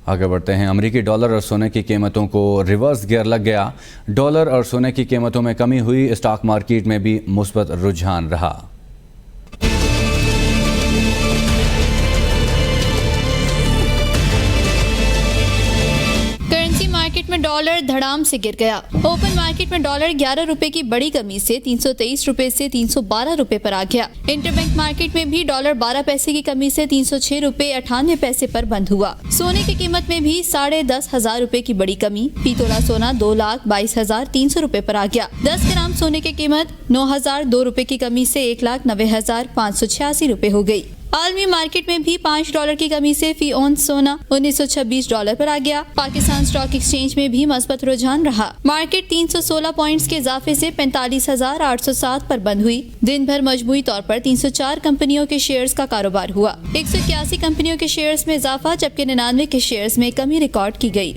आगे बढ़ते हैं। अमेरिकी डॉलर और सोने की कीमतों को रिवर्स गियर लग गया। डॉलर और सोने की कीमतों में कमी हुई। स्टॉक मार्केट में भी मुस्बत रुझान रहा। करेंसी मार्केट में डॉलर धड़ाम से गिर गया। ओपन मार्केट में डॉलर 11 रुपए की बड़ी कमी से 323 रुपए से 312 रुपए पर आ गया। इंटरबैंक मार्केट में भी डॉलर 12 पैसे की कमी से 306 रुपए 98 पैसे पर बंद हुआ। सोने की कीमत में भी 10,500 रुपए की बड़ी कमी। पीतोला सोना 2,22,300 रुपए पर आ गया। 10 ग्राम सोने की कीमत 9,002 रुपए की कमी से 1,90,586 रुपए हो गई। आलमी मार्केट में भी $5 की कमी से फी औंस सोना $1926 पर आ गया। पाकिस्तान स्टॉक एक्सचेंज में भी मस्बत रुझान रहा। मार्केट 316 पॉइंट्स के इजाफे से 45,807 पर बंद हुई। दिन भर मजमूई तौर पर 304 कंपनियों के शेयर्स का कारोबार हुआ। 181 कंपनियों के शेयर्स में इजाफा जबकि 99 के शेयर्स में कमी रिकॉर्ड की गई।